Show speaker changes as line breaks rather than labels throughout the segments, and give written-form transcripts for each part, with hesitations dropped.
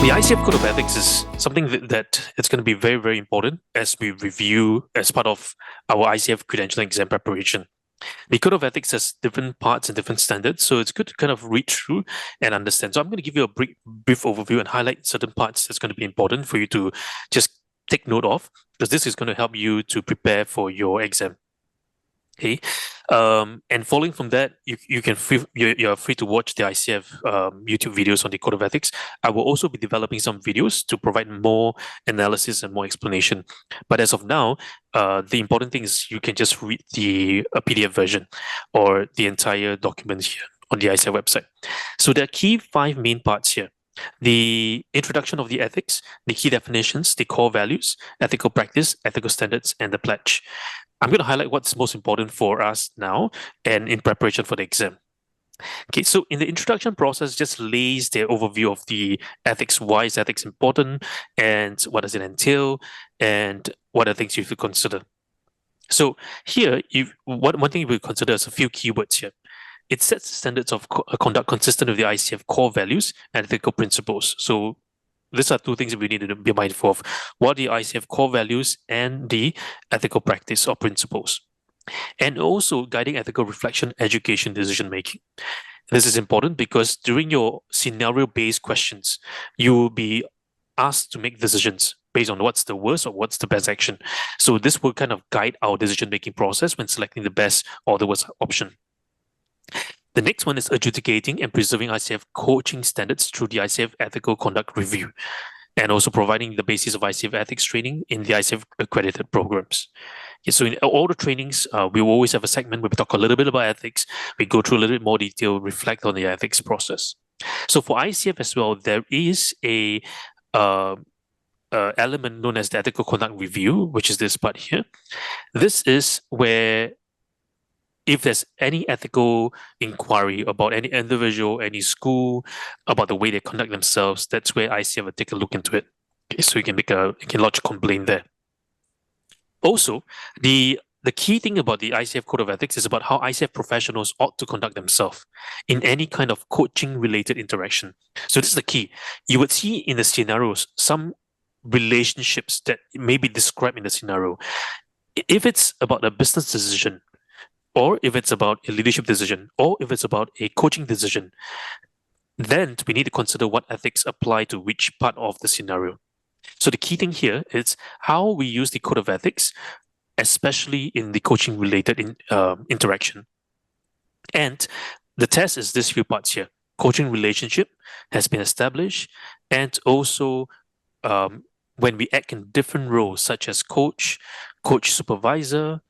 The ICF Code of Ethics is something that it's going to be very, very important as we review as part of our ICF credentialing exam preparation. The Code of Ethics has different parts and different standards, so it's good to kind of read through and understand. So I'm going to give you a brief overview and highlight certain parts that's going to be important for you to just take note of, because this is going to help you to prepare for your exam. Okay, and following from that, you're free to watch the ICF YouTube videos on the Code of Ethics. I will also be developing some videos to provide more analysis and more explanation. But as of now, the important thing is you can just read the PDF version or the entire document here on the ICF website. So there are five main parts here: the introduction of the ethics, the key definitions, the core values, ethical practice, ethical standards, and the pledge. I'm going to highlight what's most important for us now and in preparation for the exam. Okay, so in the introduction process, just lays the overview of the ethics. Why is ethics important, and what does it entail, and what are things you should consider? So here, one thing we consider is a few keywords here. It sets standards of conduct consistent with the ICF core values and ethical principles. So these are two things that we need to be mindful of: what are the ICF core values and the ethical practice or principles, and also guiding ethical reflection, education, decision making. This is important because during your scenario-based questions, you will be asked to make decisions based on what's the worst or what's the best action. So this will kind of guide our decision-making process when selecting the best or the worst option. The next one is adjudicating and preserving ICF coaching standards through the ICF Ethical Conduct Review, and also providing the basis of ICF ethics training in the ICF accredited programs. Okay, so in all the trainings, we will always have a segment where we talk a little bit about ethics. We go through a little bit more detail, reflect on the ethics process. So for ICF as well, there is a element known as the Ethical Conduct Review, which is this part here. This is where if there's any ethical inquiry about any individual, any school, about the way they conduct themselves, that's where ICF will take a look into it. Okay, so you can lodge a complaint there. Also, the key thing about the ICF Code of Ethics is about how ICF professionals ought to conduct themselves in any kind of coaching-related interaction. So this is the key. You would see in the scenarios some relationships that may be described in the scenario. If it's about a business decision, or if it's about a leadership decision, or if it's about a coaching decision, then we need to consider what ethics apply to which part of the scenario. So the key thing here is how we use the Code of Ethics, especially in the coaching-related interaction. And the test is this few parts here. Coaching relationship has been established, and also when we act in different roles, such as coach supervisor,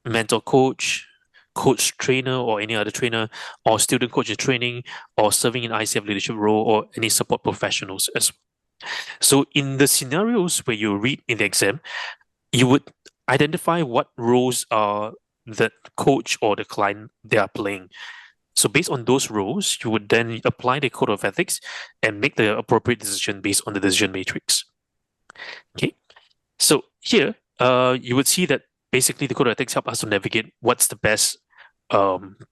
mentor coach, coach trainer or any other trainer, or student coach in training, or serving in ICF leadership role, or any support professionals as well. So in the scenarios where you read in the exam, you would identify what roles are the coach or the client they are playing. So based on those roles, you would then apply the Code of Ethics and make the appropriate decision based on the decision matrix. Okay, so here you would see that basically the Code of Ethics help us to navigate what's the best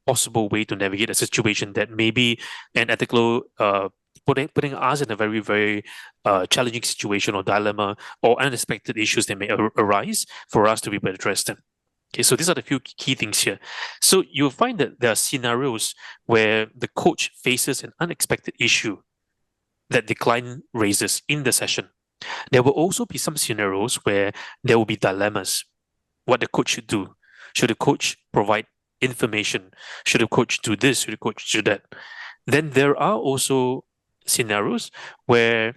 possible way to navigate a situation that may be an ethical putting us in a very, very challenging situation or dilemma or unexpected issues that may arise for us to be able to address them. Okay, so these are the few key things here. So you'll find that there are scenarios where the coach faces an unexpected issue that the client raises in the session. There will also be some scenarios where there will be dilemmas. What the coach should do. Should the coach provide information? Should the coach do this? Should the coach do that? Then there are also scenarios where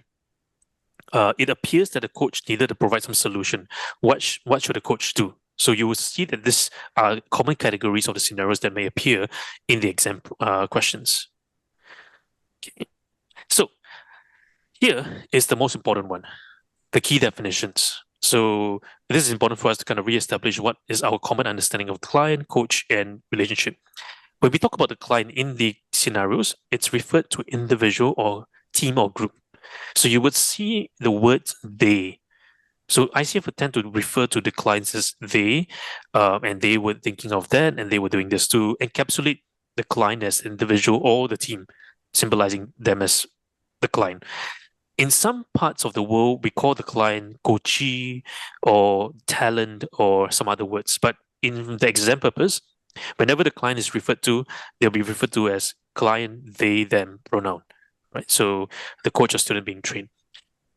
it appears that the coach needed to provide some solution. What should the coach do? So you will see that these are common categories of the scenarios that may appear in the exam questions. Okay. So here is the most important one, the key definitions. So this is important for us to kind of reestablish what is our common understanding of the client, coach, and relationship. When we talk about the client in the scenarios, it's referred to individual or team or group. So you would see the words they. So ICF would tend to refer to the clients as they, and they were thinking of that, and they were doing this to encapsulate the client as individual or the team, symbolizing them as the client. In some parts of the world, we call the client coachee or talent or some other words. But in the exam purpose, whenever the client is referred to, they'll be referred to as client, they, them pronoun, right? So the coach or student being trained.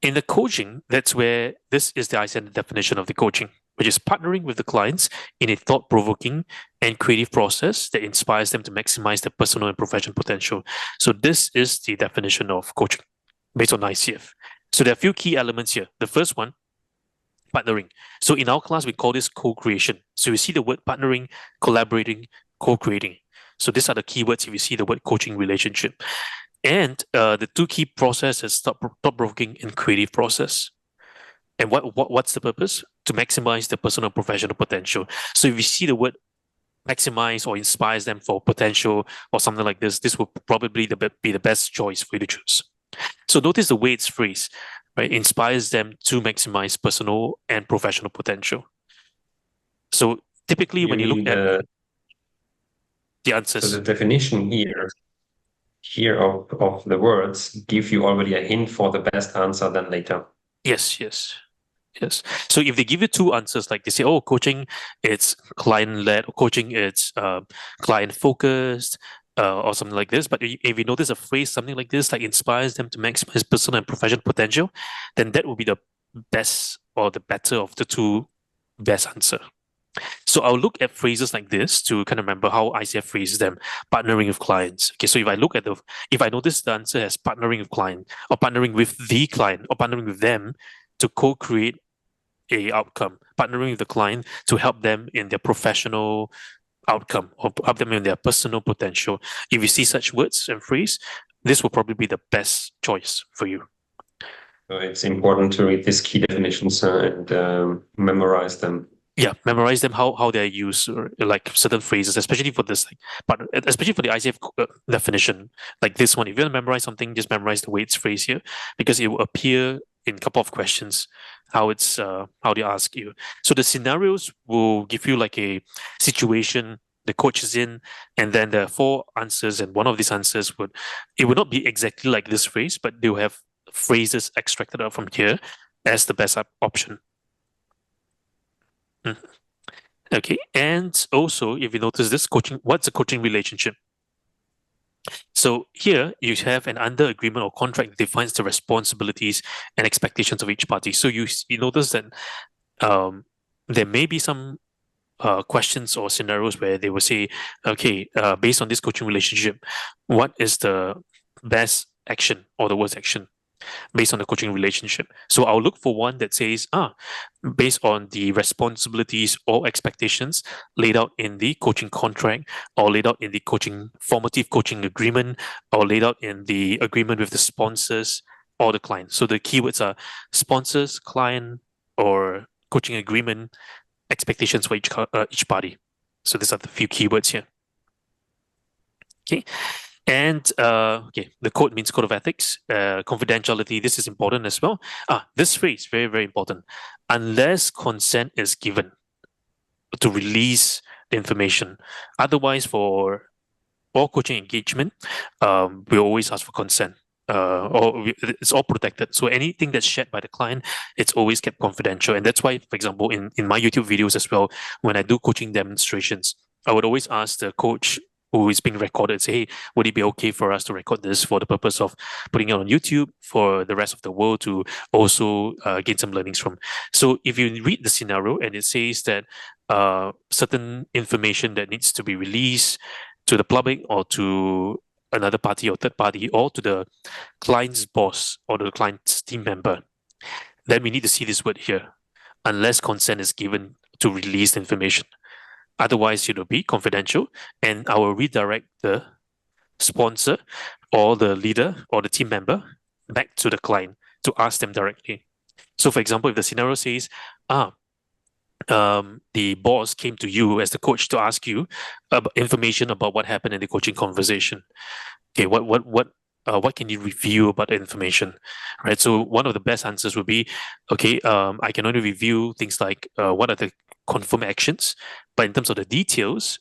In the coaching, that's where this is the ICF definition of the coaching, which is partnering with the clients in a thought-provoking and creative process that inspires them to maximize their personal and professional potential. So this is the definition of coaching based on ICF. So there are a few key elements here. The first one, partnering. So in our class, we call this co-creation. So you see the word partnering, collaborating, co-creating. So these are the keywords if you see the word coaching relationship. And the two key processes, thought-provoking and creative process. And what's the purpose? To maximize the personal and professional potential. So if you see the word maximize or inspires them for potential or something like this will probably be the best choice for you to choose. So notice the way it's phrased, right? Inspires them to maximize personal and professional potential. So typically when you look at the answers.
So the definition here of the words give you already a hint for the best answer then later.
Yes. So if they give you two answers, like they say, oh, coaching, it's client-led, or coaching, it's client-focused, or something like this. But if you notice a phrase, something like this, like inspires them to maximize personal and professional potential, then that will be the best or the better of the two best answer. So I'll look at phrases like this to kind of remember how ICF phrases them, partnering with clients. Okay, so if I notice the answer as partnering with client, or partnering with the client, or partnering with them to co-create a outcome, partnering with the client to help them in their professional outcome or help them in their personal potential. If you see such words and phrase, this will probably be the best choice for you.
So it's important to read these key definitions and memorize them.
Yeah, memorize them, how they're used, or like certain phrases, especially for this, but especially for the ICF definition, like this one. If you want to memorize something, just memorize the way it's phrased here, because it will appear in a couple of questions how they ask you. So the scenarios will give you like a situation the coach is in, and then there are four answers, and one of these answers would not be exactly like this phrase, but they'll have phrases extracted out from here as the best option. Okay, and also if you notice this coaching, what's a coaching relationship? So here you have an under agreement or contract that defines the responsibilities and expectations of each party. So you notice that there may be some questions or scenarios where they will say, okay, based on this coaching relationship, what is the best action or the worst action based on the coaching relationship? So I'll look for one that says, based on the responsibilities or expectations laid out in the coaching contract, or laid out in the formative coaching agreement, or laid out in the agreement with the sponsors or the client. So the keywords are sponsors, client, or coaching agreement, expectations for each party. So these are the few keywords here. Okay. And the code means code of ethics, confidentiality. This is important as well. This phrase, very, very important. Unless consent is given to release the information. Otherwise, for all coaching engagement, we always ask for consent. It's all protected. So anything that's shared by the client, it's always kept confidential. And that's why, for example, in my YouTube videos as well, when I do coaching demonstrations, I would always ask the coach who is being recorded, say, hey, would it be okay for us to record this for the purpose of putting it on YouTube for the rest of the world to also gain some learnings from? So if you read the scenario and it says that certain information that needs to be released to the public or to another party or third party or to the client's boss or the client's team member, then we need to see this word here, unless consent is given to release the information. Otherwise, it will be confidential, and I will redirect the sponsor or the leader or the team member back to the client to ask them directly. So, for example, if the scenario says, the boss came to you as the coach to ask you information about what happened in the coaching conversation. Okay, what can you review about the information, right? So one of the best answers would be, okay, I can only review things like what are the confirmed actions, but in terms of the details,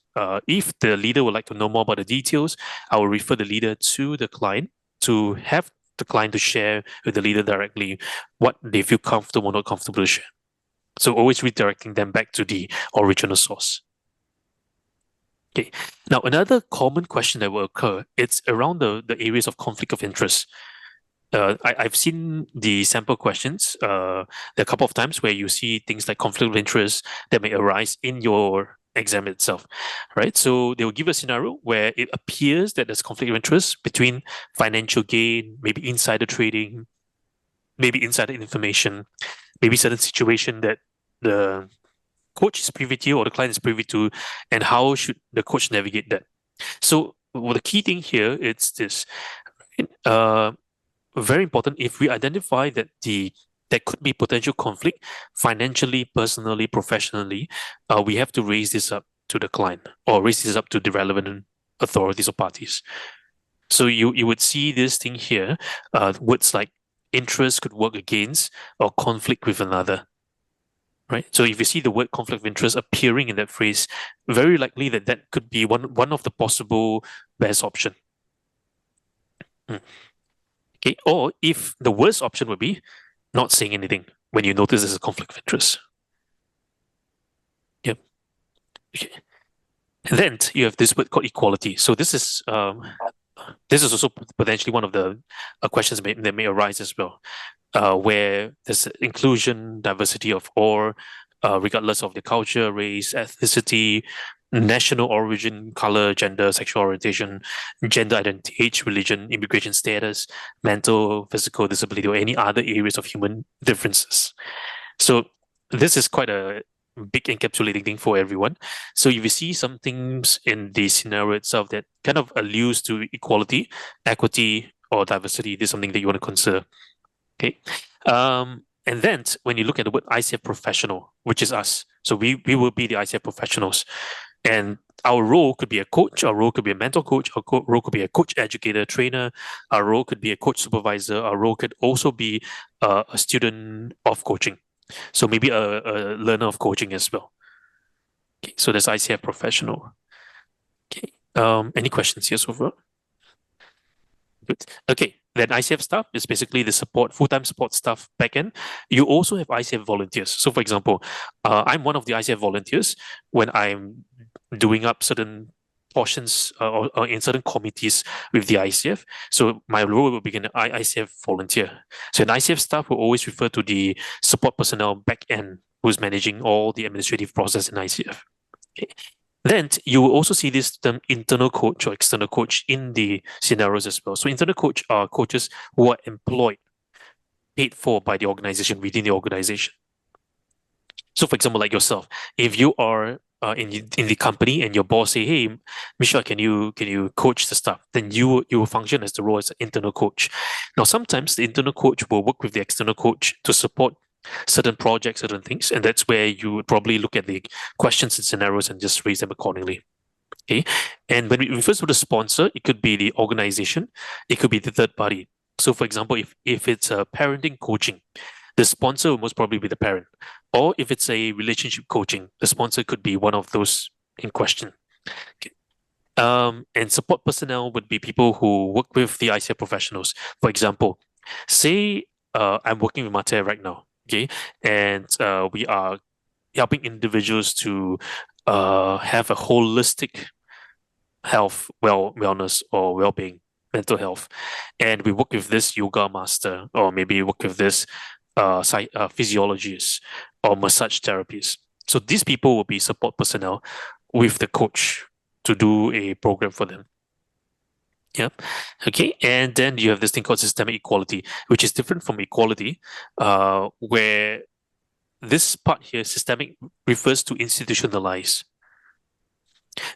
if the leader would like to know more about the details, I will refer the leader to the client to have the client to share with the leader directly what they feel comfortable or not comfortable to share. So always redirecting them back to the original source. Okay. Now, another common question that will occur, it's around the areas of conflict of interest. I've seen the sample questions there are a couple of times where you see things like conflict of interest that may arise in your exam itself, right? So they will give a scenario where it appears that there's conflict of interest between financial gain, maybe insider trading, maybe insider information, maybe certain situation that the coach is privy to or the client is privy to, and how should the coach navigate that? So well, the key thing here is this. Very important, if we identify that there could be potential conflict financially, personally, professionally, we have to raise this up to the client or raise this up to the relevant authorities or parties. So you would see this thing here, words like interest could work against or conflict with another. Right. So if you see the word conflict of interest appearing in that phrase, very likely that could be one of the possible best option. Okay. Or if the worst option would be not saying anything when you notice there's a conflict of interest. Yep. Okay. And then you have this word called equality. So this is also potentially one of the questions that may arise as well, where there's inclusion, diversity of all, regardless of the culture, race, ethnicity, national origin, color, gender, sexual orientation, gender identity, age, religion, immigration status, mental, physical disability, or any other areas of human differences. So this is quite a big encapsulating thing for everyone. So if you see some things in the scenario itself that kind of alludes to equality, equity, or diversity, this is something that you want to consider. Okay. And then when you look at the word ICF professional, which is us, so we will be the ICF professionals. And our role could be a coach, our role could be a mentor coach, our role could be a coach educator, trainer, our role could be a coach supervisor, our role could also be a student of coaching. So maybe a learner of coaching as well. Okay, so that's ICF professional. Okay. Any questions here so far? Good. Okay, then ICF staff is basically the support, full-time support staff backend. You also have ICF volunteers. So for example, I'm one of the ICF volunteers when I'm doing up certain portions or in certain committees with the ICF. So my role will be an ICF volunteer. So an ICF staff will always refer to the support personnel back end who's managing all the administrative process in ICF. Okay. Then you will also see this term internal coach or external coach in the scenarios as well. So internal coach are coaches who are employed, paid for by the organization within the organization. So for example, like yourself, if you are in the company and your boss say, "Hey, Michelle, can you coach the staff?" Then you will function as the role as an internal coach. Now, sometimes the internal coach will work with the external coach to support certain projects, certain things, and that's where you would probably look at the questions and scenarios and just raise them accordingly. Okay, and when we refer to the sponsor, it could be the organization, it could be the third party. So, for example, if it's a parenting coaching, the sponsor will most probably be the parent. Or if it's a relationship coaching, the sponsor could be one of those in question. Okay. And support personnel would be people who work with the ICF professionals. For example, say I'm working with Mate right now, okay, and we are helping individuals to have a holistic health, wellness, or well-being, mental health, and we work with this yoga master, or maybe work with this physiologist or massage therapists. So these people will be support personnel with the coach to do a program for them. Yeah. Okay. And then you have this thing called systemic equality, which is different from equality, where this part here, systemic, refers to institutionalized.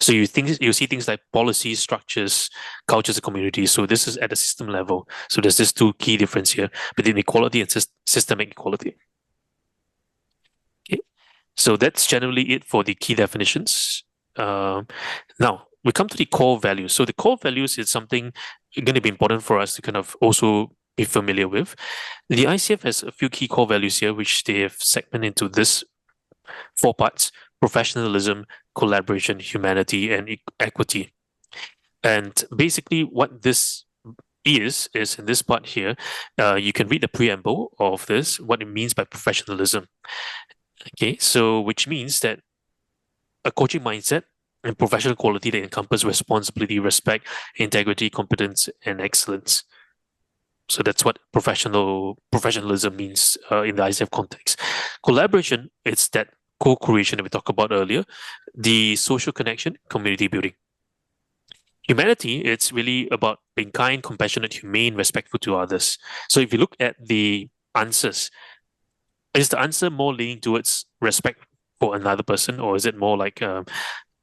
So you see things like policies, structures, cultures, and communities. So this is at the system level. So there's this two key difference here between equality and systemic equality. Okay. So that's generally it for the key definitions. Now we come to the core values. So the core values is something going to be important for us to kind of also be familiar with. The ICF has a few key core values here, which they have segmented into this 4 parts: professionalism, collaboration, humanity, and equity. And basically what this is in this part here. You can read the preamble of this, what it means by professionalism. Okay, so which means that a coaching mindset and professional quality that encompass responsibility, respect, integrity, competence, and excellence. So that's what professionalism means in the ICF context. Collaboration, it's that co-creation that we talked about earlier, the social connection, community building. Humanity, it's really about being kind, compassionate, humane, respectful to others. So if you look at the answers, is the answer more leaning towards respect for another person, or is it more like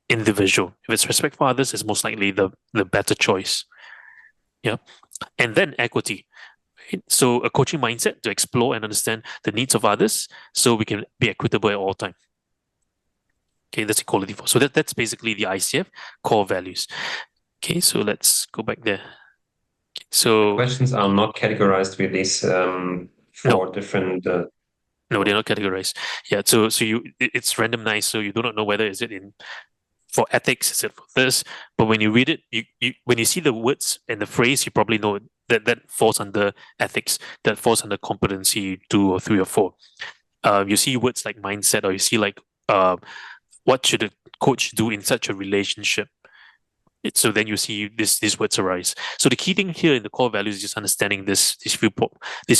individual? If it's respect for others, it's most likely the better choice. Yeah. And then equity. Right? So a coaching mindset to explore and understand the needs of others so we can be equitable at all time. Okay, that's equality for. So that's basically the ICF core values. Okay, so let's go back there. Okay, so
Questions are not categorized with these
no,
four different.
no, they're not categorized. Yeah, so it's randomized, so you do not know whether is it in for ethics, is it for this? But when you read it, you when you see the words and the phrase, you probably know that falls under ethics, that falls under competency 2 or 3 or 4. You see words like mindset, or you see like what should a coach do in such a relationship. So then you see these words arise. So the key thing here in the core values is just understanding these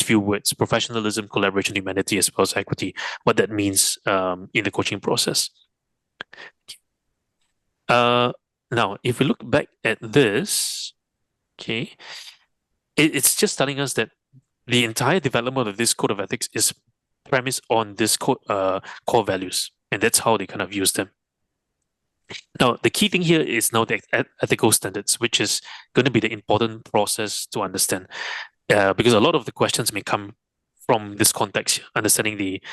few words: professionalism, collaboration, humanity, as well as equity. What that means in the coaching process. Now, if we look back at this, okay, it's just telling us that the entire development of this code of ethics is premised on this core values, and that's how they kind of use them. Now, the key thing here is now the ethical standards, which is going to be the important process to understand, because a lot of the questions may come from this context, understanding the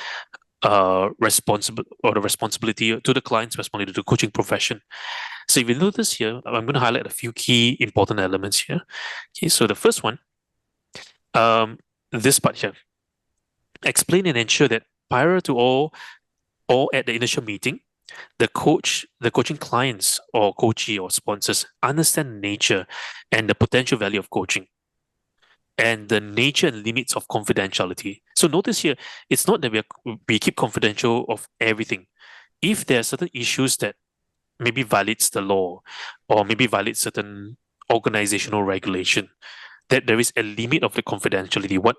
responsibility to the client's responsibility to the coaching profession. So if you notice here, I'm going to highlight a few key important elements here. Okay, so the first one, this part here, explain and ensure that prior to all or at the initial meeting, the coaching clients or coachee or sponsors understand the nature and the potential value of coaching and the nature and limits of confidentiality. So notice here, it's not that we keep confidential of everything. If there are certain issues that maybe violates the law or maybe violates certain organizational regulation, that there is a limit of the confidentiality. What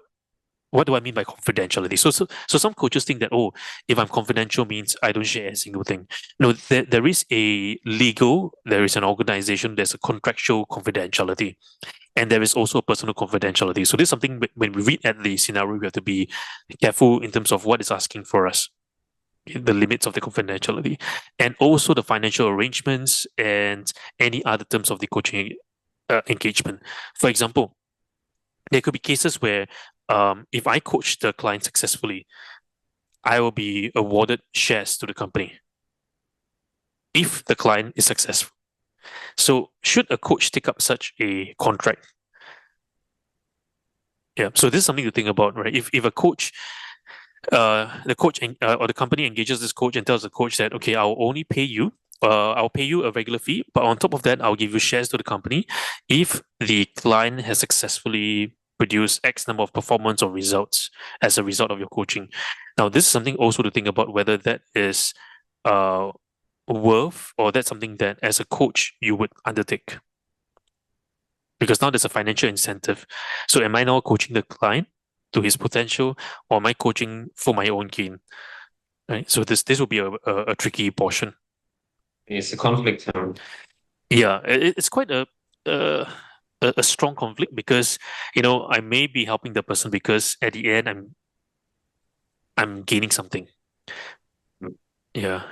do I mean by confidentiality? So some coaches think that, oh, if I'm confidential means I don't share a single thing. No, there is a legal, there is an organization, there's a contractual confidentiality, and there is also a personal confidentiality. So this is something when we read at the scenario, we have to be careful in terms of what is asking for us, the limits of the confidentiality, and also the financial arrangements and any other terms of the coaching engagement. For example, there could be cases where if I coach the client successfully, I will be awarded shares to the company if the client is successful. So should a coach take up such a contract? Yeah, so this is something to think about, right? If a coach, the coach or the company engages this coach and tells the coach that, okay, I'll only pay you, I'll pay you a regular fee, but on top of that, I'll give you shares to the company if the client has successfully produced X number of performance or results as a result of your coaching. Now, this is something also to think about whether that is worth or that's something that as a coach you would undertake. Because now there's a financial incentive. So am I now coaching the client to his potential, or am I coaching for my own gain? Right. So this will be a tricky portion.
It's a conflict.
Yeah, it's quite a strong conflict because I may be helping the person because at the end I'm gaining something. Yeah.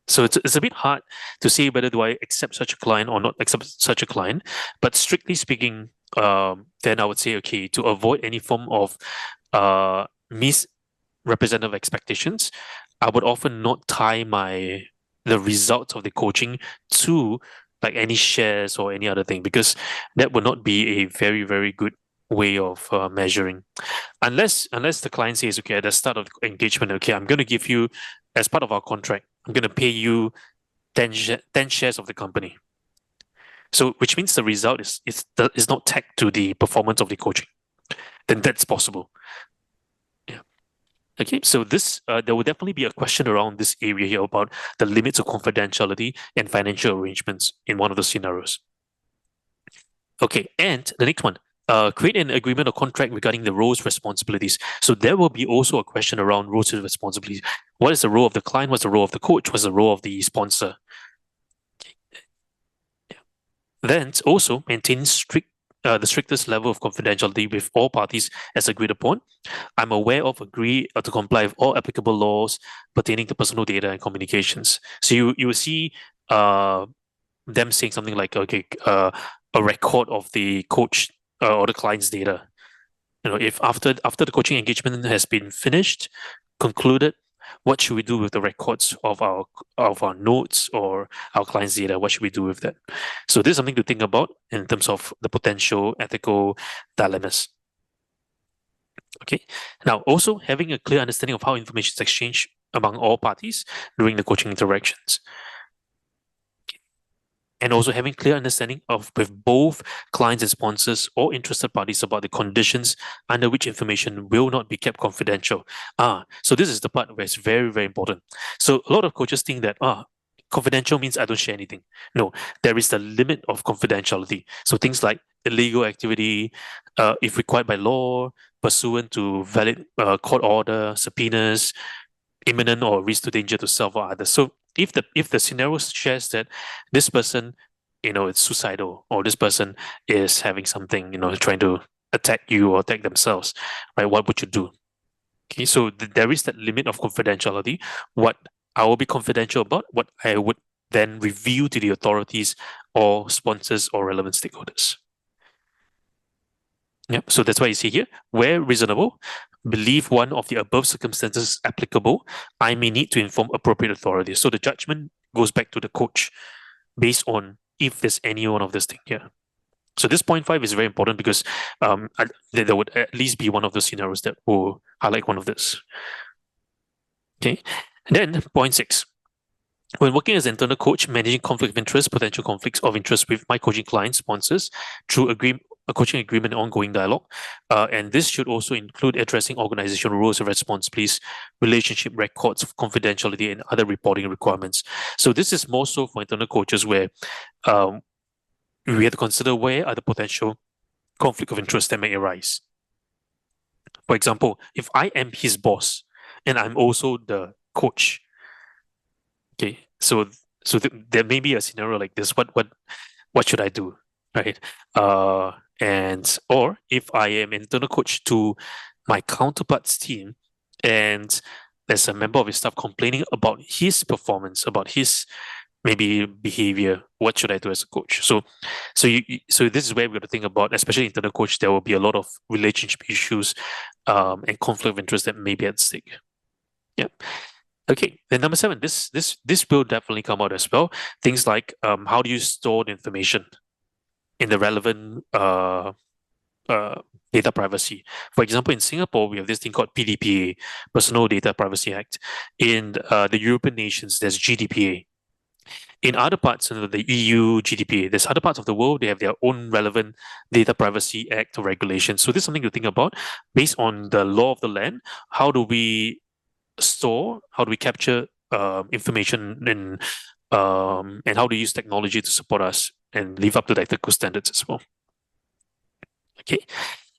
So it's a bit hard to say whether do I accept such a client or not accept such a client. But strictly speaking, then I would say, okay, to avoid any form of misrepresentative expectations, I would often not tie the results of the coaching to like any shares or any other thing, because that would not be a very, very good way of measuring. Unless the client says, okay, at the start of the engagement, okay, I'm going to give you, as part of our contract, I'm going to pay you 10 shares of the company. So which means the result is not tagged to the performance of the coaching. Then that's possible. Yeah. Okay, so this there will definitely be a question around this area here about the limits of confidentiality and financial arrangements in one of the scenarios. Okay, and the next one, create an agreement or contract regarding the roles, responsibilities. So there will be also a question around roles and responsibilities. What is the role of the client? What's the role of the coach? What's the role of the sponsor? Then also maintain the strictest level of confidentiality with all parties as agreed upon. I'm aware of, agree to comply with all applicable laws pertaining to personal data and communications. So you will see them saying something like, okay, a record of the coach or the client's data. You know, if after the coaching engagement has been finished, concluded, what should we do with the records of our notes or our client's data? What should we do with that? So this is something to think about in terms of the potential ethical dilemmas. Okay. Now, also having a clear understanding of how information is exchanged among all parties during the coaching interactions. And also having clear understanding of with both clients and sponsors or interested parties about the conditions under which information will not be kept confidential. So this is the part where it's very, very important. So a lot of coaches think that confidential means I don't share anything. No, there is the limit of confidentiality. So things like illegal activity, if required by law, pursuant to valid court order, subpoenas, imminent or risk to danger to self or others. So if the scenario shares that this person, it's suicidal, or this person is having something, trying to attack you or attack themselves, right? What would you do? Okay, so there is that limit of confidentiality. What I will be confidential about, what I would then reveal to the authorities or sponsors or relevant stakeholders. Yep. So that's why you see here, where reasonable, believe one of the above circumstances applicable, I may need to inform appropriate authorities. So the judgment goes back to the coach based on if there's any one of this thing here. So this point 5 is very important because there would at least be one of the scenarios that will highlight one of this. Okay. And then point 6. When working as an internal coach, managing conflict of interest, potential conflicts of interest with my coaching clients, sponsors, through a coaching agreement and ongoing dialogue. And this should also include addressing organizational roles and responsibilities, relationship records of confidentiality, and other reporting requirements. So this is more so for internal coaches where we have to consider where are the potential conflict of interest that may arise. For example, if I am his boss and I'm also the coach, okay, so there may be a scenario like this. What should I do, right? And or if I am an internal coach to my counterpart's team, and there's a member of his staff complaining about his performance, about his maybe behavior, what should I do as a coach? So this is where we're going to think about, especially internal coach. There will be a lot of relationship issues, and conflict of interest that may be at stake. Yeah. Okay, then number 7, this will definitely come out as well. Things like how do you store the information in the relevant data privacy. For example, in Singapore, we have this thing called PDPA, Personal Data Privacy Act. In the European nations, there's GDPA. In other parts of the EU GDPR, there's other parts of the world, they have their own relevant Data Privacy Act or regulations. So this is something to think about based on the law of the land. How do we store? How do we capture information and how do we use technology to support us and live up to the ethical standards as well? Okay.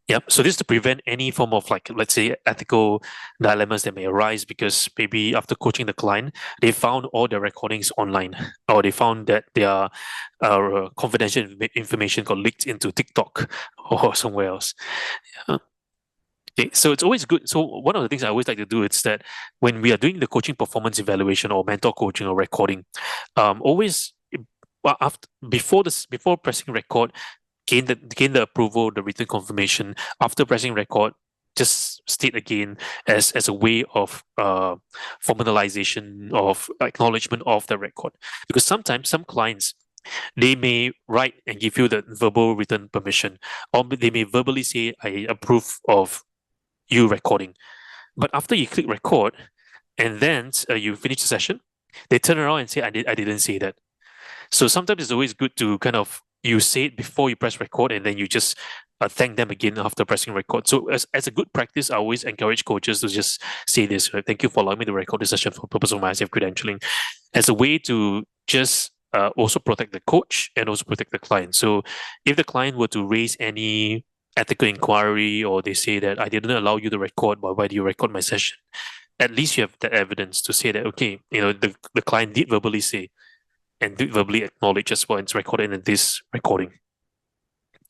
Yep. So this is to prevent any form of, like, let's say, ethical dilemmas that may arise because maybe after coaching the client, they found all their recordings online, or they found that their confidential information got leaked into TikTok or somewhere else. Yeah. Okay, so it's always good. So one of the things I always like to do is that when we are doing the coaching performance evaluation or mentor coaching or recording, always before pressing record, gain the approval, the written confirmation. After pressing record, just state again as a way of formalization of acknowledgement of the record. Because sometimes some clients, they may write and give you the verbal written permission, or they may verbally say, I approve of you recording. But after you click record and then you finish the session, they turn around and say, I didn't say that. So sometimes it's always good to kind of you say it before you press record, and then you just thank them again after pressing record. So as a good practice, I always encourage coaches to just say this, right? Thank you for allowing me to record this session for the purpose of my ICF credentialing, as a way to just also protect the coach and also protect the client. So if the client were to raise any ethical inquiry, or they say that I didn't allow you to record, but why do you record my session? At least you have that evidence to say that, okay, the client did verbally say and did verbally acknowledge as well, and it's recorded in this recording.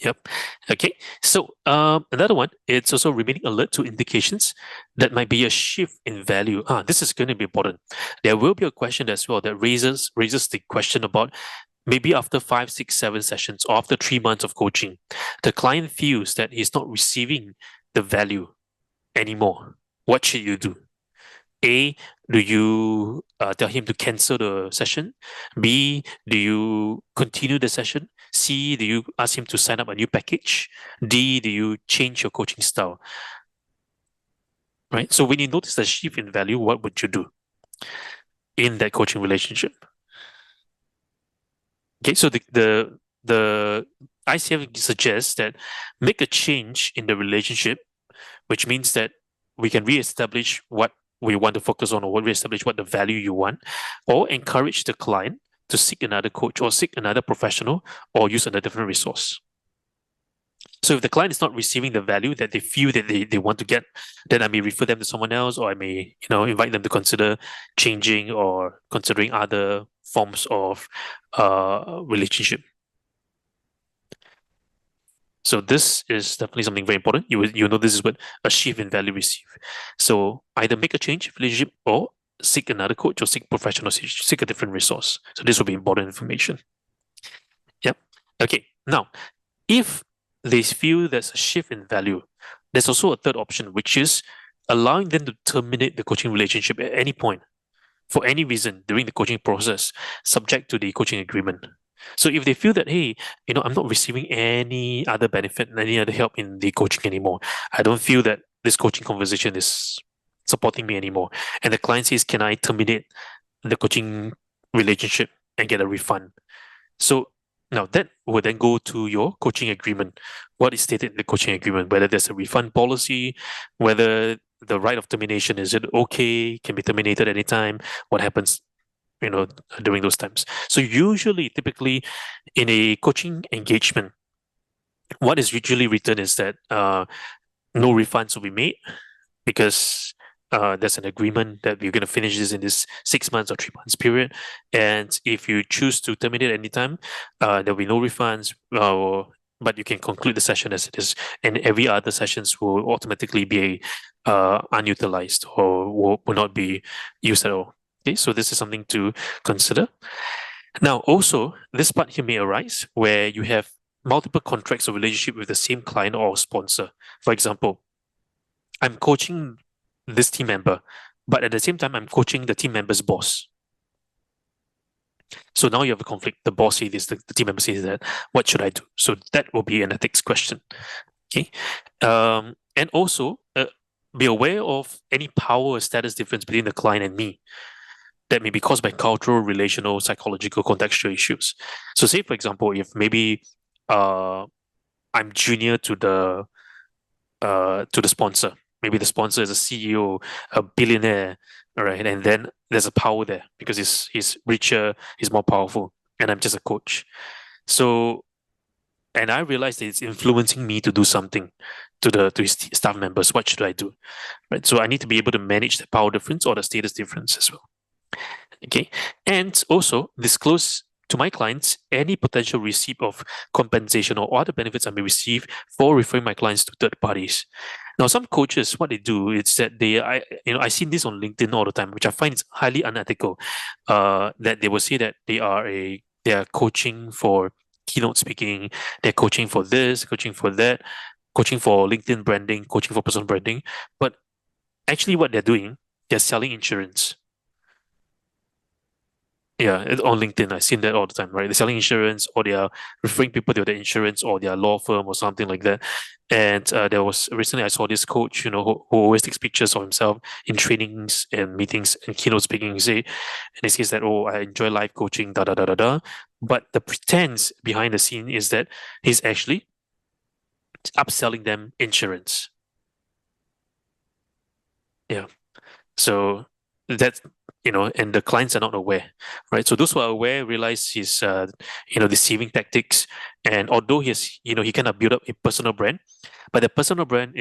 Yep. Okay. So another one, it's also remaining alert to indications that might be a shift in value. This is going to be important. There will be a question as well that raises the question about maybe after 5, 6, 7 sessions, or after 3 months of coaching, the client feels that he's not receiving the value anymore. What should you do? A, do you tell him to cancel the session? B, do you continue the session? C, do you ask him to sign up a new package? D, do you change your coaching style? Right? So when you notice a shift in value, what would you do in that coaching relationship? Okay, so the ICF suggests that make a change in the relationship, which means that we can reestablish what we want to focus on, or reestablish what the value you want, or encourage the client to seek another coach or seek another professional or use another different resource. So if the client is not receiving the value that they feel that they want to get, then I may refer them to someone else, or I may, invite them to consider changing or considering other forms of relationship. So this is definitely something very important. You know this is what a shift in value receive. So either make a change in relationship, or seek another coach, or seek professional, seek a different resource. So this will be important information. Yep. Okay. Now, if they feel there's a shift in value, there's also a third option, which is allowing them to terminate the coaching relationship at any point, for any reason during the coaching process, subject to the coaching agreement. So if they feel that, hey, I'm not receiving any other benefit, any other help in the coaching anymore, I don't feel that this coaching conversation is supporting me anymore, and the client says, can I terminate the coaching relationship and get a refund? So now that will then go to your coaching agreement. What is stated in the coaching agreement, whether there's a refund policy, whether the right of termination, is it okay, can be terminated anytime, what happens during those times. So usually, typically, in a coaching engagement, what is usually written is that no refunds will be made, because there's an agreement that we're going to finish this in this 6 months or 3 months period. And if you choose to terminate anytime, there'll be no refunds, but you can conclude the session as it is. And every other sessions will automatically be unutilized, or will not be used at all. Okay, so this is something to consider. Now, also, this part here may arise where you have multiple contracts or relationship with the same client or sponsor. For example, I'm coaching this team member, but at the same time, I'm coaching the team member's boss. So now you have a conflict. The boss says this, the team member says that. What should I do? So that will be an ethics question. Okay. And also, be aware of any power or status difference between the client and me that may be caused by cultural, relational, psychological, contextual issues. So say, for example, if maybe I'm junior to the sponsor. Maybe the sponsor is a CEO, a billionaire, all right, and then there's a power there because he's richer, he's more powerful, and I'm just a coach. So, and I realize that it's influencing me to do something to his staff members. What should I do? Right. So I need to be able to manage the power difference or the status difference as well. Okay, and also disclose to my clients any potential receipt of compensation or other benefits I may receive for referring my clients to third parties. Now, some coaches, what they do is that I seen this on LinkedIn all the time, which I find is highly unethical. That they will say that they are coaching for keynote speaking, they're coaching for this, coaching for that, coaching for LinkedIn branding, coaching for personal branding. But actually, what they're doing, they're selling insurance. Yeah, on LinkedIn, I've seen that all the time, right? They're selling insurance, or they are referring people to their insurance or their law firm or something like that. And there was recently I saw this coach, who always takes pictures of himself in trainings and meetings and keynote speaking. And he says that, oh, I enjoy life coaching, da da da da da. But the pretense behind the scene is that he's actually upselling them insurance. Yeah. So that's, and the clients are not aware, right? So those who are aware realize he's, deceiving tactics. And although he cannot build up a personal brand, but the personal brand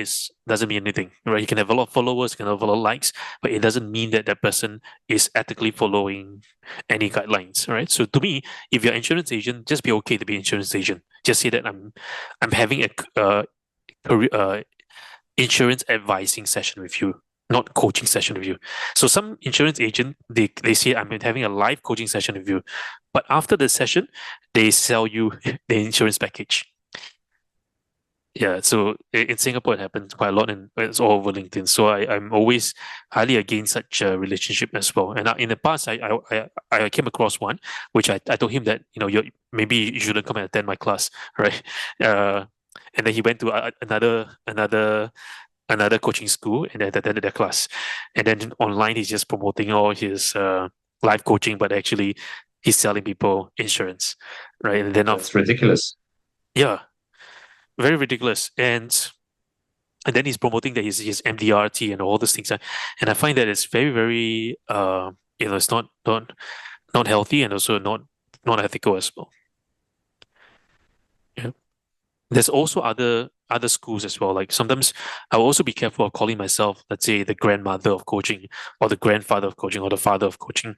doesn't mean anything, right? He can have a lot of followers, can have a lot of likes, but it doesn't mean that that person is ethically following any guidelines, right? So to me, if you're an insurance agent, just be okay to be an insurance agent. Just say that I'm having a career, insurance advising session with you, not coaching session with you. So some insurance agent, they say I'm having a live coaching session with you, but after the session, they sell you the insurance package. Yeah, so in Singapore it happens quite a lot, and it's all over LinkedIn. So I'm always highly against such a relationship as well. And in the past, I came across one, which I told him that maybe you shouldn't come and attend my class, right? Uh, and then he went to another coaching school and then attended their class. And then online, he's just promoting all his live coaching, but actually he's selling people insurance, right? And then
That's ridiculous.
yeah, very ridiculous. And then he's promoting that his MDRT and all these things. And I find that it's very, very it's not healthy and also not ethical as well. Yeah. There's also other schools as well. Like sometimes I will also be careful of calling myself, let's say, the grandmother of coaching, or the grandfather of coaching, or the father of coaching.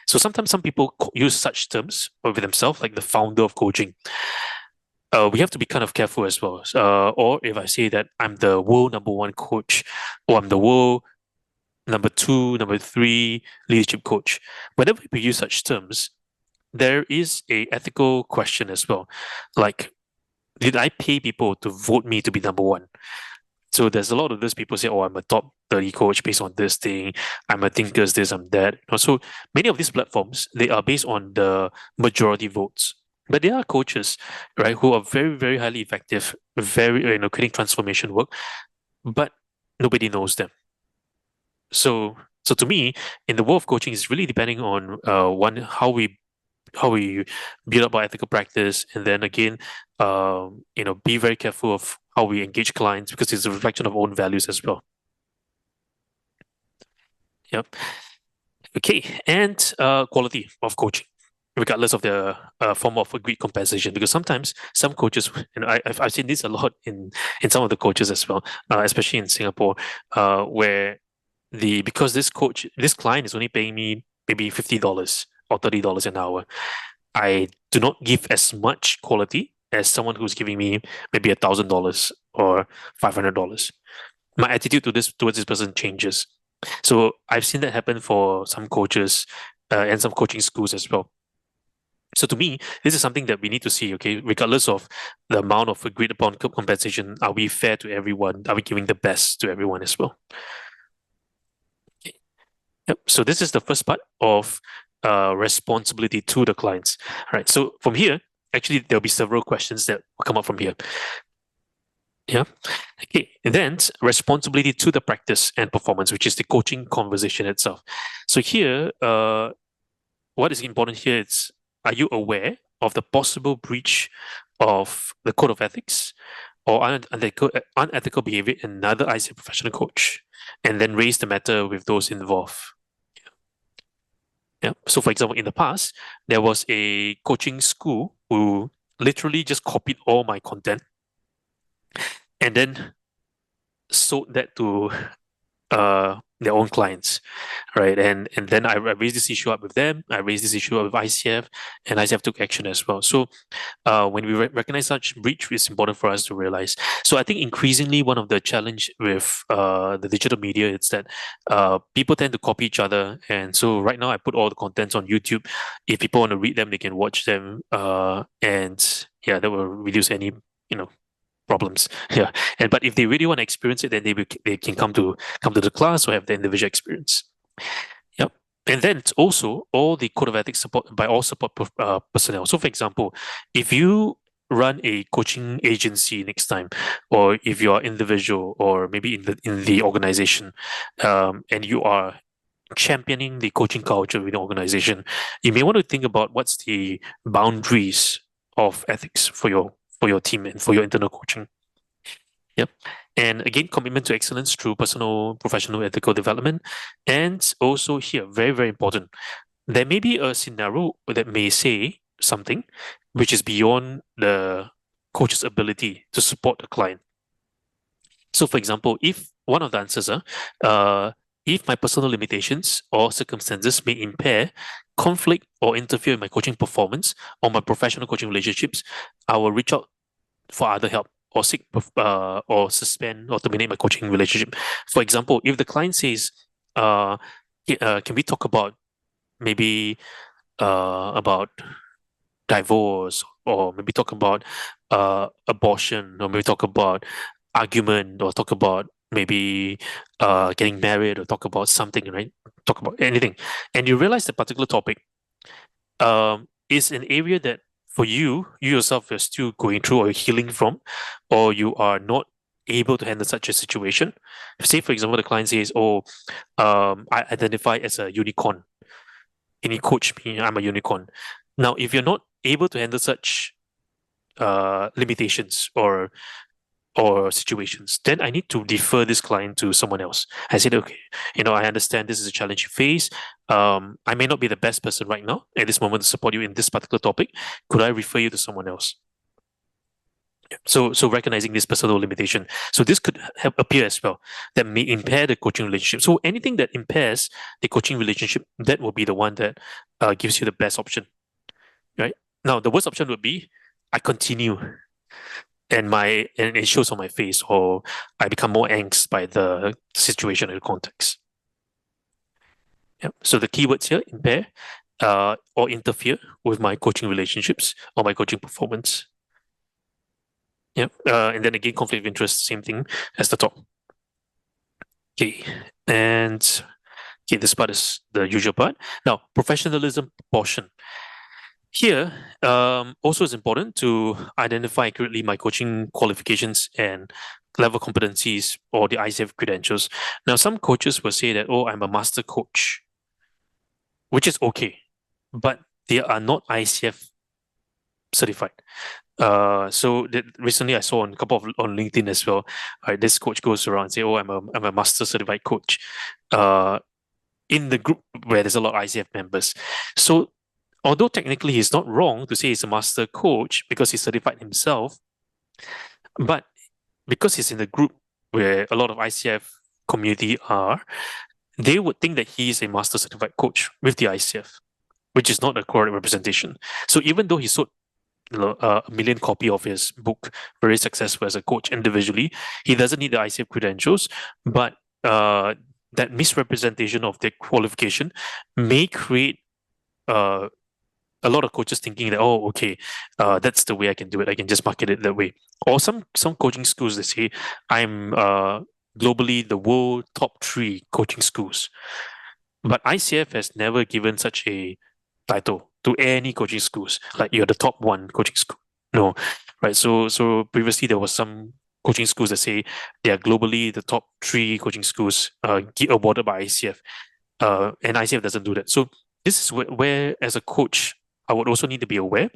So sometimes some people use such terms over themselves, like the founder of coaching. We have to be kind of careful as well. Or if I say that I'm the world number one coach, or I'm the world number two, number three leadership coach, whenever we use such terms, there is a ethical question as well. Like, did I pay people to vote me to be number one? So there's a lot of those people say, oh, I'm a top 30 coach based on this thing. I'm a thinkers this, I'm that. So many of these platforms, they are based on the majority votes. But there are coaches, right, who are very, very highly effective, very, creating transformation work, but nobody knows them. So to me, in the world of coaching, it's really depending on one how we build up our ethical practice, and then again, be very careful of how we engage clients because it's a reflection of own values as well. Yep. Okay, and quality of coaching, regardless of the form of agreed compensation, because sometimes some coaches, and I've seen this a lot in some of the coaches as well, especially in Singapore, where because this client is only paying me maybe $50 or $30 an hour, I do not give as much quality as someone who's giving me maybe $1,000 or $500. My attitude towards this person changes. So I've seen that happen for some coaches and some coaching schools as well. So to me, this is something that we need to see, okay, regardless of the amount of agreed upon compensation, are we fair to everyone? Are we giving the best to everyone as well? Yep. So this is the first part of responsibility to the clients. All right. So from here, actually, there'll be several questions that will come up from here. Yeah. Okay. And then responsibility to the practice and performance, which is the coaching conversation itself. So here, what is important here is, are you aware of the possible breach of the Code of Ethics or unethical behavior in another ICF professional coach, and then raise the matter with those involved? Yeah. So, for example, in the past, there was a coaching school who literally just copied all my content and then sold that to their own clients, right? And then I raised this issue up with them. I raised this issue up with ICF, and ICF took action as well. So when we recognize such breach, it's important for us to realize. So I think increasingly one of the challenge with the digital media is that people tend to copy each other. And so right now I put all the contents on YouTube. If people want to read them, they can watch them. And yeah, that will reduce any, problems. Yeah. But if they really want to experience it, then they can come to the class or have the individual experience. Yep. And then it's also all the code of ethics support by all support personnel. So, for example, if you run a coaching agency next time, or if you are individual, or maybe in the organization, and you are championing the coaching culture within the organization, you may want to think about what's the boundaries of ethics for your team and for your internal coaching. Yep. And again, commitment to excellence through personal, professional, ethical development. And also here, very, very important, there may be a scenario that may say something which is beyond the coach's ability to support the client. So, for example, if one of the answers are, if my personal limitations or circumstances may impair, conflict, or interfere in my coaching performance or my professional coaching relationships, I will reach out for other help or seek or suspend or terminate my coaching relationship. For example, if the client says, can we talk about maybe about divorce, or maybe talk about abortion, or maybe talk about argument, or talk about maybe getting married, or talk about something, right? Talk about anything, and you realize the particular topic is an area that for you yourself are still going through or healing from, or you are not able to handle such a situation. Say, for example, the client says, "Oh, I identify as a unicorn. Can you coach me? I'm a unicorn." Now, if you're not able to handle such limitations or situations, then I need to defer this client to someone else. I said, okay, I understand this is a challenge you face. I may not be the best person right now at this moment to support you in this particular topic. Could I refer you to someone else? So recognizing this personal limitation. So this could appear as well that may impair the coaching relationship. So anything that impairs the coaching relationship, that will be the one that gives you the best option, right? Now, the worst option would be I continue and it shows on my face, or I become more angst by the situation and the context. Yep. So the keywords here: impair, or interfere with my coaching relationships or my coaching performance. Yep. And then again, conflict of interest, same thing as the top. Okay. And okay, this part is the usual part. Now, professionalism portion. Here, also it's important to identify accurately my coaching qualifications and level competencies, or the ICF credentials. Now, some coaches will say that, oh, I'm a master coach, which is okay, but they are not ICF certified. So recently I saw on a couple of on LinkedIn as well. This coach goes around and say, "Oh, I'm a master certified coach." In the group where there's a lot of ICF members. So although technically he's not wrong to say he's a master coach because he's certified himself, but because he's in the group where a lot of ICF community are, they would think that he is a master certified coach with the ICF, which is not a correct representation. So even though he sold a million copy of his book, very successful as a coach individually, he doesn't need the ICF credentials, but that misrepresentation of their qualification may create a lot of coaches thinking that, oh, okay, that's the way I can do it. I can just market it that way. Or some coaching schools, they say, I'm globally the world top 3 coaching schools. But ICF has never given such a title to any coaching schools, like you're the top 1 coaching school. No, right? So previously there was some coaching schools that say they are globally the top 3 coaching schools awarded by ICF, and ICF doesn't do that. So this is where as a coach, I would also need to be aware.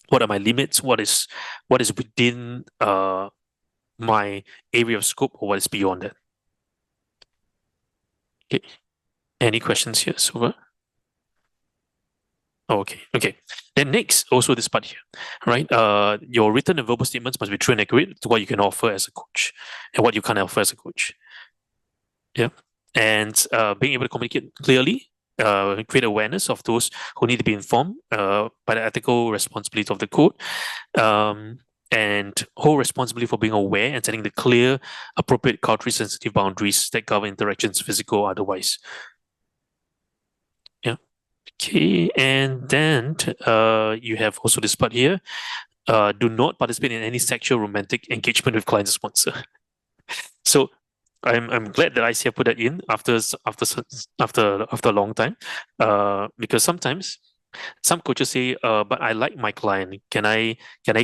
What are my limits? What is within my area of scope, or what is beyond that? Okay. Any questions here, Suva? Oh, okay. Then next, also this part here, right? Your written and verbal statements must be true and accurate to what you can offer as a coach and what you can't offer as a coach. Yeah. And being able to communicate clearly, create awareness of those who need to be informed by the ethical responsibility of the code, and hold responsibility for being aware and setting the clear, appropriate, culturally-sensitive boundaries that govern interactions, physical or otherwise. Yeah. Okay, and then you have also this part here. Do not participate in any sexual romantic engagement with client sponsor. So I'm glad that ICF put that in after a long time, because sometimes some coaches say, but I like my client. Can I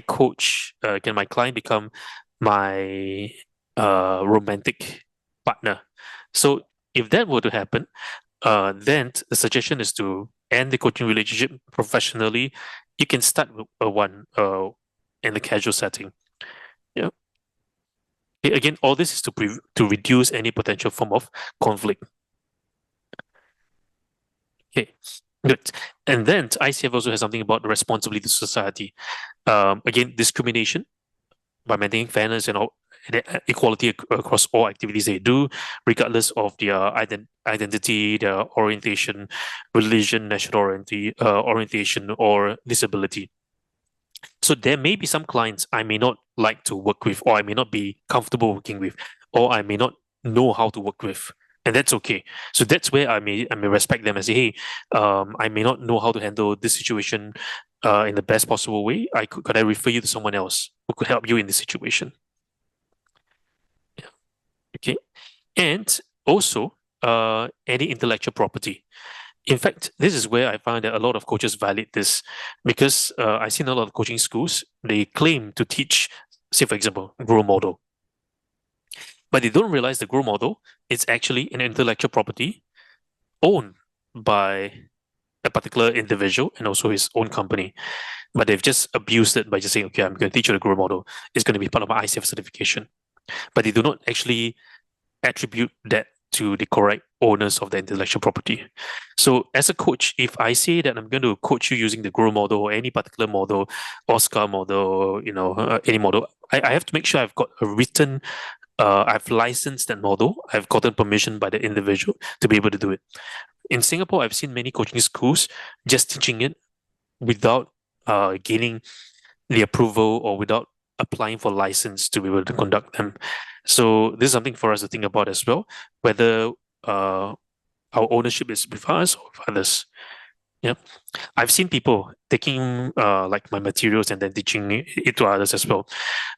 coach? Can my client become my romantic partner? So if that were to happen, then the suggestion is to end the coaching relationship professionally. You can start with one in the casual setting. Yeah. Again, all this is to reduce any potential form of conflict. Okay, good. And then ICF also has something about the responsibility to society. Again, discrimination by maintaining fairness and equality across all activities they do, regardless of their identity, their orientation, religion, national orientation, or disability. So there may be some clients I may not like to work with, or I may not be comfortable working with, or I may not know how to work with, and that's okay. So that's where I may respect them and say, hey, I may not know how to handle this situation in the best possible way. Could I refer you to someone else who could help you in this situation? Yeah. Okay, and also any intellectual property. In fact, this is where I find that a lot of coaches violate this because I've seen a lot of coaching schools, they claim to teach, say, for example, growth model, but they don't realize the growth model is actually an intellectual property owned by a particular individual and also his own company. But they've just abused it by just saying, okay, I'm going to teach you the growth model. It's going to be part of my ICF certification. But they do not actually attribute that to the correct owners of the intellectual property. So as a coach, if I say that I'm going to coach you using the Grow model or any particular model, Oscar model, any model, I have to make sure I've got a written, I've licensed that model, I've gotten permission by the individual to be able to do it. In Singapore, I've seen many coaching schools just teaching it without gaining the approval or without applying for license to be able to conduct them. So this is something for us to think about as well, whether our ownership is with us or with others. Yeah, I've seen people taking like my materials and then teaching it to others as well.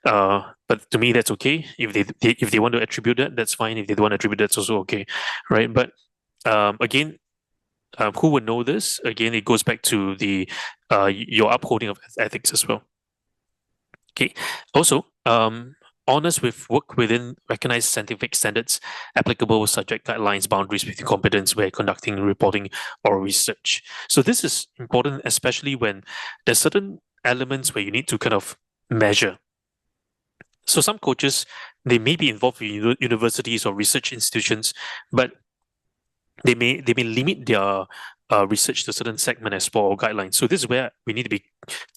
But to me, that's okay. If they want to attribute that, that's fine. If they don't want to attribute, that's also okay, right? But again, who would know this? Again, it goes back to the your upholding of ethics as well. Okay. Also, honors with work within recognized scientific standards, applicable subject guidelines, boundaries with competence where conducting reporting or research. So this is important, especially when there's certain elements where you need to kind of measure. So some coaches, they may be involved in universities or research institutions, but they may limit their research to a certain segment as per guidelines. So this is where we need to be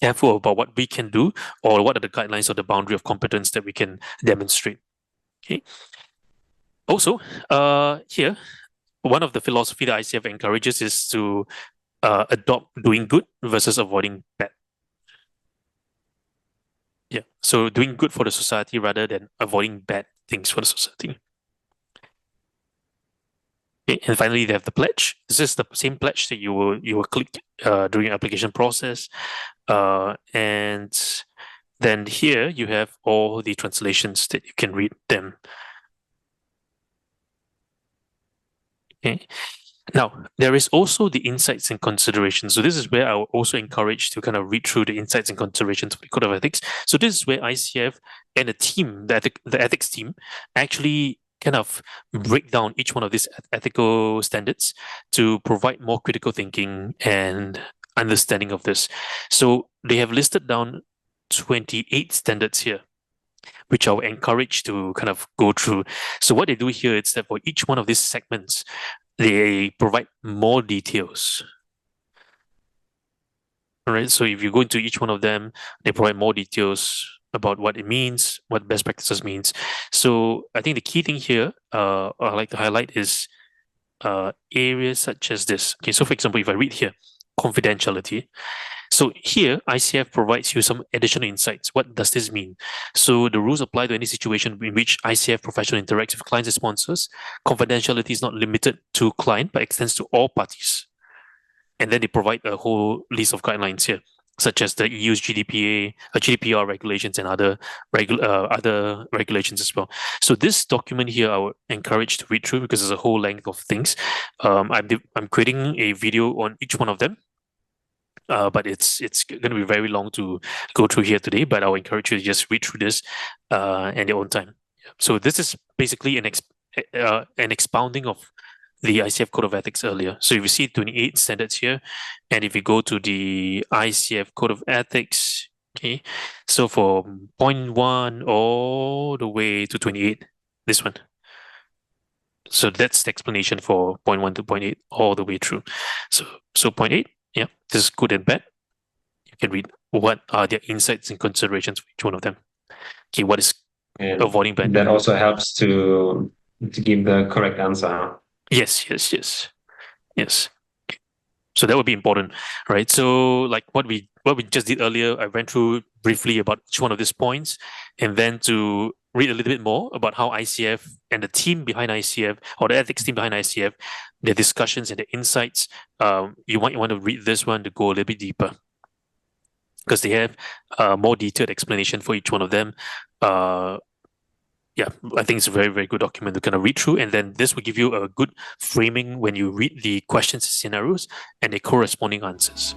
careful about what we can do or what are the guidelines or the boundary of competence that we can demonstrate. Okay. Also, here, one of the philosophy that ICF encourages is to adopt doing good versus avoiding bad. Yeah. So doing good for the society rather than avoiding bad things for the society. Okay, and finally, they have the pledge. This is the same pledge that you will click during application process, and then here you have all the translations that you can read them. Okay. Now, there is also the insights and considerations. So this is where I will also encourage to kind of read through the insights and considerations of the Code of Ethics. So this is where ICF and the team, the ethics team, actually kind of break down each one of these ethical standards to provide more critical thinking and understanding of this. So they have listed down 28 standards here, which I'll encourage to kind of go through. So what they do here is that for each one of these segments, they provide more details. All right. So if you go into each one of them, they provide more details about what it means, what best practices means. So I think the key thing here, I like to highlight is areas such as this. Okay. So for example, if I read here, confidentiality. So here, ICF provides you some additional insights. What does this mean? So the rules apply to any situation in which ICF professional interacts with clients and sponsors. Confidentiality is not limited to client, but extends to all parties. And then they provide a whole list of guidelines here. such as the EU's GDPR regulations and other regulations as well. So this document here, I would encourage to read through because there's a whole length of things. I'm creating a video on each one of them. But it's going to be very long to go through here today. But I'll encourage you to just read through this in your own time. So this is basically an expounding of the ICF Code of Ethics earlier. So if you see 28 standards here, and if you go to the ICF Code of Ethics, okay, so from point 1 all the way to 28, this one. So that's the explanation for point 1 to point 8 all the way through. So point 8, yeah, this is good and bad. You can read what are their insights and considerations for each one of them. Okay, what is avoiding bad?
That also helps to give the correct answer.
Yes. Okay. So that would be important, right? So like what we just did earlier, I went through briefly about each one of these points, and then to read a little bit more about how ICF and the team behind ICF or the ethics team behind ICF, their discussions and the insights. You might want to read this one to go a little bit deeper because they have more detailed explanation for each one of them. Yeah, I think it's a very, very good document to kind of read through. And then this will give you a good framing when you read the questions and scenarios and the corresponding answers.